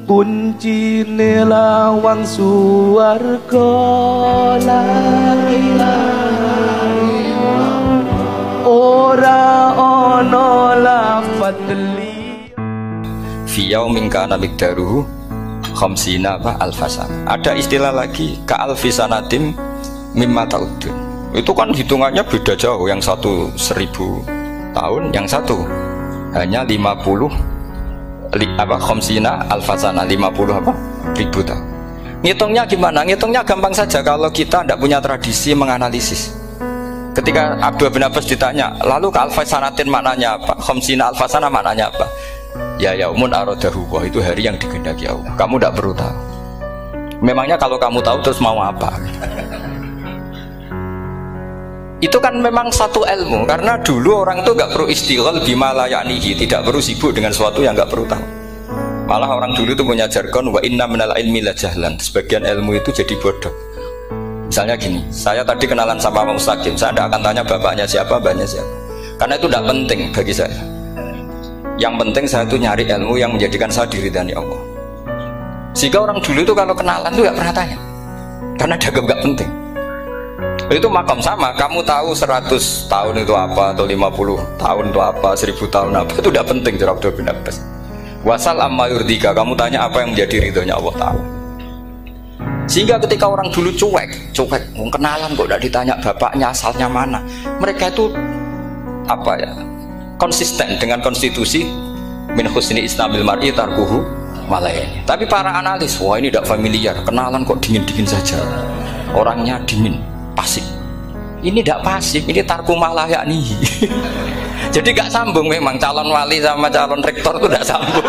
kunci lawang suwarga la ilaha illallah ora ono lafadz li fi yaumin kana miqdaruhu khamsina alfasana. Ada istilah lagi ka alfisanatim mimma ta'udun. Itu kan hitungannya beda jauh, yang satu 1000 tahun, yang satu hanya 50 khamsina alfasana, 50 ribu tahun. Ngitungnya gimana? Ngitungnya gampang saja kalau kita tidak punya tradisi menganalisis. Ketika Abdul bin Abbas ditanya, lalu ke alfasanatin maknanya apa? Khamsina alfasana maknanya apa? Ya yaumun aradahu, wah itu hari yang dikehendaki Allah. Kamu tidak perlu tahu. Memangnya kalau kamu tahu terus mau apa? Itu kan memang satu ilmu, karena dulu orang itu nggak perlu istighol bima la ya'nihi, tidak perlu sibuk dengan sesuatu yang nggak perlu tahu. Malah orang dulu itu punya jargon wa inna minal ilmi la jahlan. Sebagian ilmu itu jadi bodoh. Misalnya gini, saya tadi kenalan sama Pak Mustaqim, saya tidak akan tanya bapaknya siapa, mbaknya siapa, karena itu tidak penting bagi saya. Yang penting saya itu nyari ilmu yang menjadikan saya diridani Allah. Sehingga orang dulu itu kalau kenalan itu nggak pernah tanya, karena dianggap nggak penting. Itu makam sama, kamu tahu 100 tahun itu apa, atau 50 tahun itu apa, 1000 tahun apa, itu udah penting cara Abdul bin Abbas. Wasal amma yurdika, kamu tanya apa yang menjadi ridhonya Allah Ta'ala. Sehingga ketika orang dulu cuek, kenalan kok tidak ditanya bapaknya asalnya mana, mereka itu apa ya, konsisten dengan konstitusi min husni islamil mar'i tarkuhu malayani. Tapi para analis, wah ini tidak familiar, kenalan kok dingin-dingin saja, orangnya dingin, pasif. Ini tidak pasif, ini tarku malayani. Jadi gak sambung, memang calon wali sama calon rektor itu tidak sambung.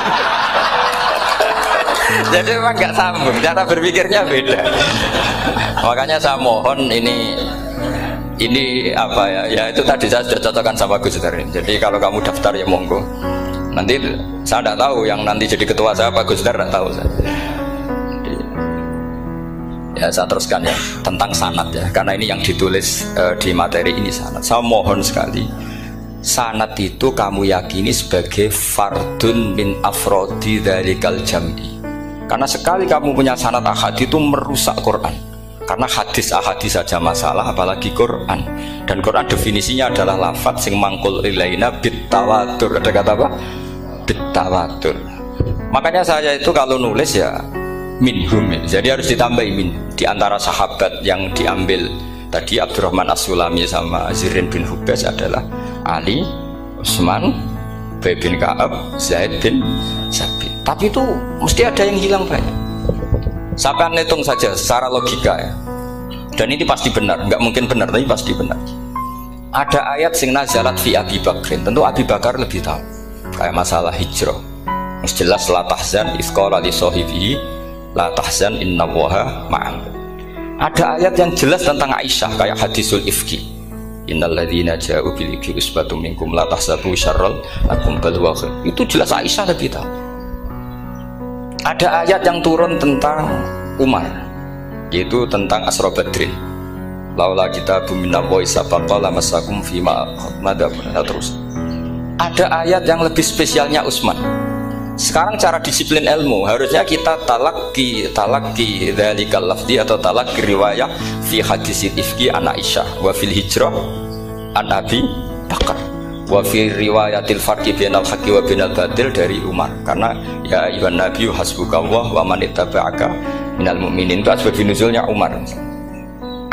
Jadi memang gak sambung, cara berpikirnya beda. Makanya saya mohon ini apa ya, ya itu tadi saya sudah cocokkan sama Gus Dur. Jadi kalau kamu daftar ya monggo. Nanti saya tidak tahu yang nanti jadi ketua saya Pak Gus Dur, tidak tahu saya. Jadi, ya saya teruskan ya tentang sanad ya, karena ini yang ditulis di materi ini sanad. Saya mohon sekali, sanad itu kamu yakini sebagai fardun min afrodi dzalikal jam'i. Karena sekali kamu punya sanad ahad itu merusak Quran. Karena hadis ahadis saja masalah, apalagi Quran. Dan Quran definisinya adalah lafadz sing mangkul ilaina bitawatur. Ada kata apa? Bitawatur. Makanya saya itu kalau nulis ya minhum, jadi harus ditambahi min. Di antara sahabat yang diambil tadi Abdurrahman As-Sulami sama Zirin bin Hubas adalah Ali, Utsman, Ubay bin Ka'ab, Zaid bin Sabit. Tapi itu mesti ada yang hilang banyak. Saya akan hitung saja secara logika ya. Dan ini pasti benar, nggak mungkin benar tapi pasti benar. Ada ayat sing nazalat fi Abi Bakrin, tentu Abi Bakar lebih tahu. Kayak masalah hijrah. Mesti jelas la tahzan iz qala li sahibihi la tahzan innallaha ma'ana. Ada ayat yang jelas tentang Aisyah kayak hadisul ifki. Innal ladzina ja'u bil ifki usbatum minkum la tahsabu syarral lakum bal huwa khair. Itu jelas Aisyah lebih tahu. Ada ayat yang turun tentang Umar, yaitu tentang Asra Badrin. Laula kitabun minallahi sabaqa lamassakum fima madabun. Terus ada ayat yang lebih spesialnya Utsman. Sekarang cara disiplin ilmu harusnya kita talaqi dzalikal lafzi atau talaqi riwayah fi hadisil ifki an Aisyah wa fil hijrah an Abi Bakar wa fi riwayatil farqi bainal haqqi wa bainal batil dari Umar. Karena ya ayyuhan nabiyyu hasbukallah wa man ittaba'aka minal mu'minin, itu asbab nuzulnya Umar.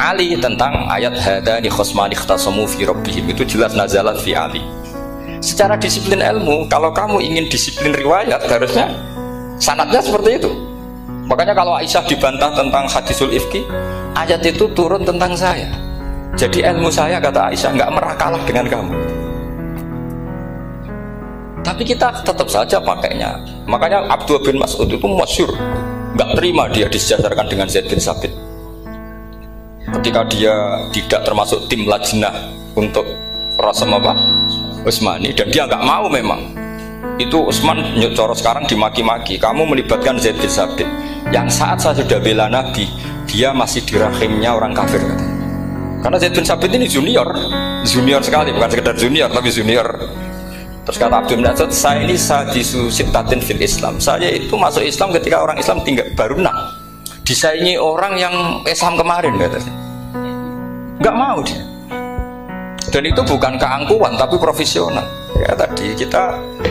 Ali tentang ayat hadani khosmani ikhtasamu fi rabbihim, itu jelas nazalat fi Ali. Secara disiplin ilmu, kalau kamu ingin disiplin riwayat harusnya sanadnya seperti itu. Makanya kalau Aisyah dibantah tentang hadisul ifki, ayat itu turun tentang saya. Jadi ilmu saya, kata Aisyah, nggak merah kalah dengan kamu. Tapi kita tetap saja pakainya. Makanya Abdullah bin Mas'ud itu masyhur, nggak terima dia disejajarkan dengan Zaid bin Sabit. Ketika dia tidak termasuk tim lajnah untuk Rasam apa? Utsmani, dan dia nggak mau memang. Itu Utsman coro sekarang dimaki-maki, kamu melibatkan Zaid bin Sabit yang saat saya sudah bela Nabi, dia masih di rahimnya orang kafir. Karena Zaid bin Sabit ini junior sekali, bukan sekedar junior tapi junior Terus kata Abdul Nasir, saya ini sadisu sittatin fil Islam. Saya itu masuk Islam ketika orang Islam tinggal baru 6. Disaingi orang yang Islam kemarin katanya. Nggak mau dia. Dan itu bukan keangkuhan tapi profesional. Ya tadi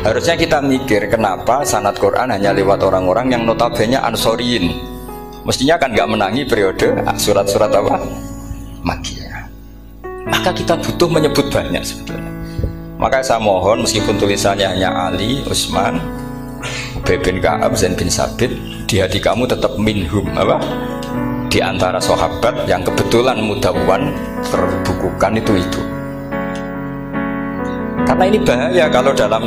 harusnya kita mikir kenapa sanad Quran hanya lewat orang-orang yang notabene ansoriyin. Mestinya kan nggak menangi periode surat-surat apa? Makkiyah. Maka kita butuh menyebut banyak sebetulnya. Maka saya mohon meskipun tulisannya hanya Ali, Utsman, Ubay bin Ka'ab, Zain bin Sabit, di hati kamu tetap minhum apa? Di antara sahabat yang kebetulan mudawwan terbukukan itu. Karena ini bahaya kalau dalam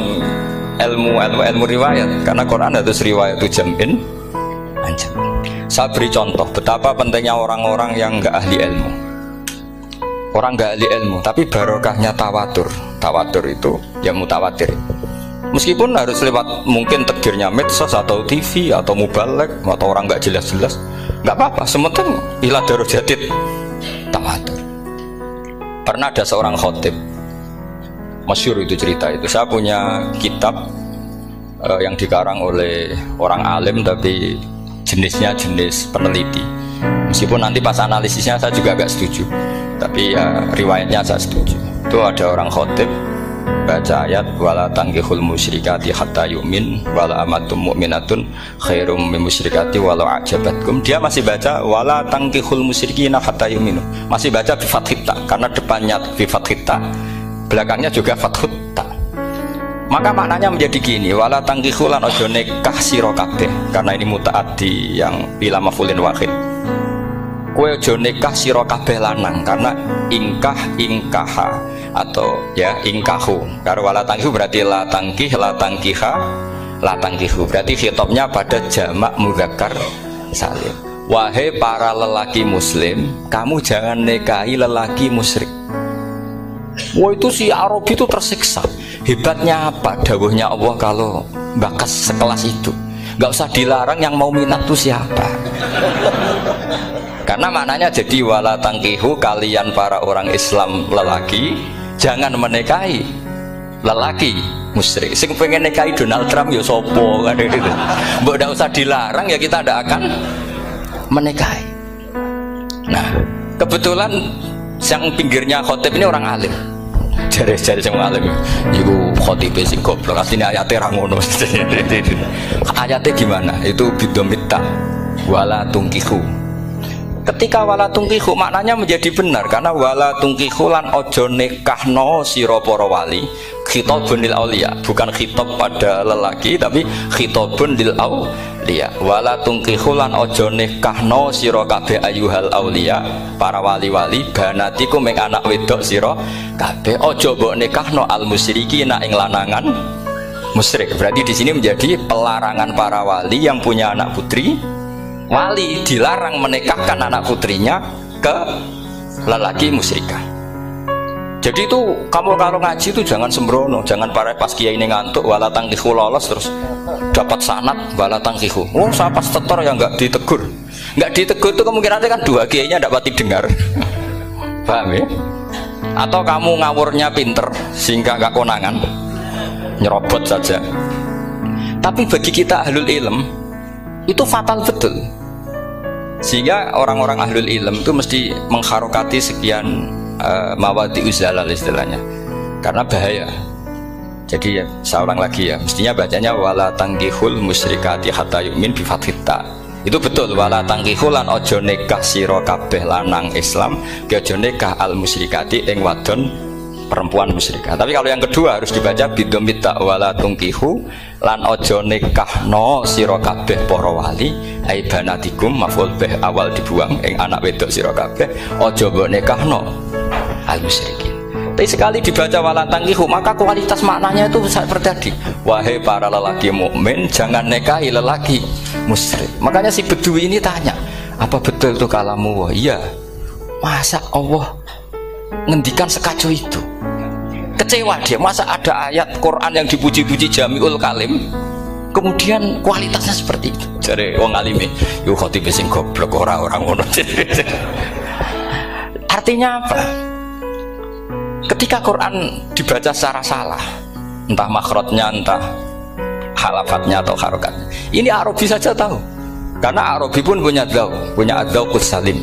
ilmu riwayat, karena Quran harus riwayat itu jam'in anjam. Saya beri contoh betapa pentingnya orang-orang yang nggak ahli ilmu. Orang nggak ahli ilmu, tapi barokahnya tawatur. Tawatur itu ya mutawatir. Meskipun harus lewat mungkin takdirnya medsos atau TV atau mubalek atau orang nggak jelas-jelas, nggak apa-apa. Sementing ila darajatid tawatur. Pernah ada seorang khotib, masyhur itu cerita itu. Saya punya kitab yang dikarang oleh orang alim tapi jenisnya jenis peneliti. Meskipun nanti pas analisisnya saya juga agak setuju, tapi ya riwayatnya saya setuju. Itu ada orang khotib baca ayat wala tankihul musyrikati hatta yu'min wala amatum mu'minatun khairum min musyrikati walau ajabatkum. Dia masih baca wala tankihul musyrikina hatta yu'minu, masih baca bi fathita karena depannya bi fathita, belakangnya juga fathut ta. Maka maknanya menjadi gini, wala tangkihu lan ojo nikah sira kabeh, karena ini mutaaddi yang bila mafulin wahid. Kowe ojo nikah sira kabeh lanang, karena ingkaha atau ya ingkahu. Karena wala tangkihu berarti la tangkih, la tangkiha, la tangkihu. Berarti khitabnya pada jamak mudzakkar salim. Wahai para lelaki muslim, kamu jangan nikahi lelaki musyrik. Wah itu si Arabi itu tersiksa. Hebatnya apa dawuhnya Allah kalau bakas sekelas itu? Gak usah dilarang, yang mau minat tuh siapa? Karena maknanya jadi wala tangkihu, kalian para orang Islam lelaki jangan menikahi lelaki musyrik. Sing pengen nikahi Donald Trump ya sopo kan gitu. Mbok gak usah dilarang ya kita tidak akan menikahi. Nah kebetulan yang pinggirnya khotib ini orang alim. Jari-jari yang alim itu khotibnya sing goblok, aslinya ayatnya rangono. Ayatnya gimana? Itu bidomita wala tungkihu. Ketika wala tungkihu maknanya menjadi benar, karena wala tungkihu lan ojo nikahno sira para wali, khitabun lil auliya, bukan khitab pada lelaki tapi khitabun lil auliya. Wala tungkihu lan ojo nikahno sira kabeh ayyuhal auliya, para wali-wali, banatiku meng anak wedok sira kabeh, ojo mbok nikahno al musyrikina ing lanangan musyrik. Berarti di sini menjadi pelarangan para wali yang punya anak putri. Wali dilarang menikahkan anak putrinya ke lelaki musyrikah. Jadi itu kamu kalau ngaji itu jangan sembrono, jangan pas kiai ini ngantuk wala tangkihu lolos terus dapat sanad wala tangkihu. Oh saya pas setor yang nggak ditegur itu kemungkinannya kan dua kiainya tidak pati dengar. Paham ya? Atau kamu ngawurnya pinter sehingga nggak konangan, nyerobot saja. Tapi bagi kita ahlul ilm itu fatal betul. Sehingga orang-orang ahlul ilm itu mesti mengharokati sekian mawadi uzalal istilahnya, karena bahaya. Jadi ya, saya ulang lagi ya, mestinya bacanya wala tangkihul musyrikati hatta yu'min bi fathita. Itu betul, wala tangkihul lan ojo nikah sira kabeh lanang Islam ke ojo nikah al musyrikati ing wadon perempuan musyrikah. Tapi kalau yang kedua harus dibaca bidomita wala tungkihu lan ojo nikahno sira kabeh para wali ai banatikum maful bih awal dibuang ing anak wedok sira kabeh ojo mbok nikahno al musyrikin. Tapi sekali dibaca wala tangkihu maka kualitas maknanya itu seperti tadi, wahai para lelaki mukmin jangan nikahi lelaki musyrik. Makanya si Bedui ini tanya, apa betul itu kalamu? Wah iya, masa Allah ngendikan sekacau itu? Kecewa dia, masa ada ayat Quran yang dipuji-puji jami'ul kalim kemudian kualitasnya seperti itu. Jadi wong alime yo khotib sing goblok orang ngono. Artinya apa? Ketika Quran dibaca secara salah entah makhrajnya, entah halafatnya atau harokatnya. Ini Arabi saja tahu, karena Arabi pun punya adzauqus salim.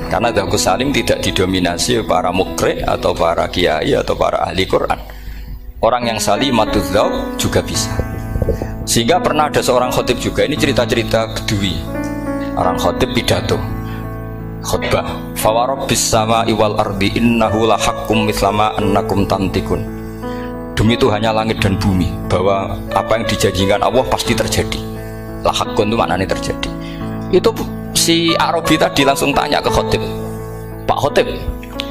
Karena adzauqus salim tidak didominasi para mukri atau para kiai atau para ahli Quran. Orang yang salimatuz dzauq juga bisa. Sehingga pernah ada seorang khotib juga, ini cerita-cerita Bedui. Orang khotib pidato khutbah, fawarabbis sama'i wal ardi innahu lahaqqum mislama annakum tantikun. Demi Tuhannya langit dan bumi, bahwa apa yang dijanjikan Allah pasti terjadi. Lahaqqun itu maknanya terjadi. Itu si Arabi tadi langsung tanya ke khotib, Pak khotib,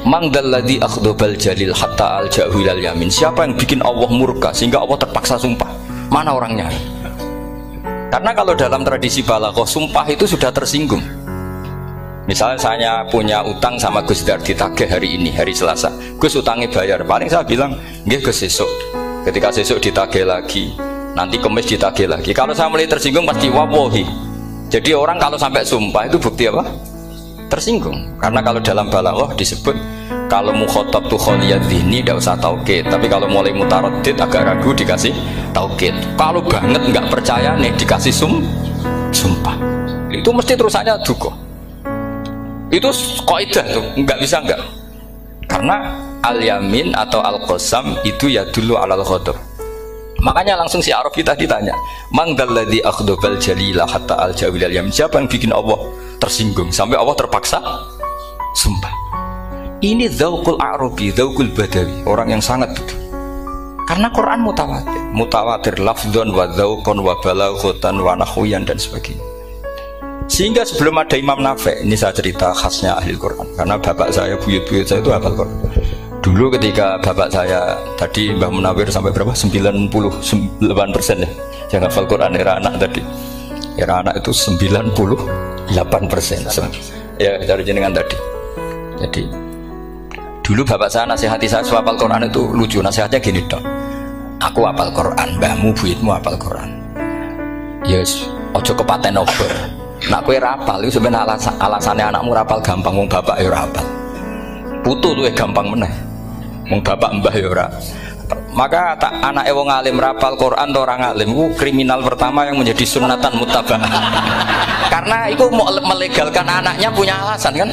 man dzalladzi akhdhabal jalil hatta al-jahu ilal yamin. Siapa yang bikin Allah murka sehingga Allah terpaksa sumpah? Mana orangnya? Karena kalau dalam tradisi balaghah, sumpah itu sudah tersinggung. Misalnya saya punya utang sama Gus Dar ditagih hari ini, hari Selasa. Gus utangnya bayar, paling saya bilang nggih Gus sesuk. Ketika sesuk ditagih lagi, nanti Kamis ditagih lagi. Kalau saya mulai tersinggung pasti wawahi. Jadi orang kalau sampai sumpah itu bukti apa? Tersinggung. Karena kalau dalam balaghah disebut kalau mukhatab tuh kholiyat dhihni tidak usah taukid, tapi kalau mulai mutaraddid agak ragu dikasih taukid. Kalau banget nggak percaya nih dikasih sumpah. Itu mesti terusannya duga. Itu kaidah tuh, nggak bisa nggak. Karena al-yamin atau al-qasam itu ya dulu alal ghadab. Makanya langsung si Arabi tadi tanya, man dzalladzi akhdhabal jalila hatta al-jawil al-yamin. Siapa yang bikin Allah tersinggung sampai Allah terpaksa sumpah? Ini dzauqul Arabi, dzauqul Badawi, orang yang sangat betul. Karena Quran mutawatir lafdzon wa dzauqon wa balaghatan wa nahwiyan dan sebagainya. Sehingga sebelum ada Imam Nafi', ini saya cerita khasnya ahli Quran, karena bapak saya, buyut-buyut saya itu hafal Quran. Dulu ketika bapak saya tadi Mbah Munawir sampai berapa? 98% ya yang hafal Quran, era anak tadi. Era anak itu 98%. Ya dari jenengan tadi. Jadi dulu bapak saya nasihati saya hafal Quran itu lucu, nasihatnya gini dong. Aku hafal Quran, mbahmu buyutmu hafal Quran. Yes, ojo kepaten obor. Nak kowe rapal itu sebenarnya alasannya anakmu rapal gampang, wong bapak ya rapal. Putu tuh gampang meneh. Wong bapak mbah ya ora. Maka anake wong alim rapal Quran atau orang alim itu kriminal pertama yang menjadi sunatan mutabah. Karena itu mau melegalkan anaknya punya alasan kan?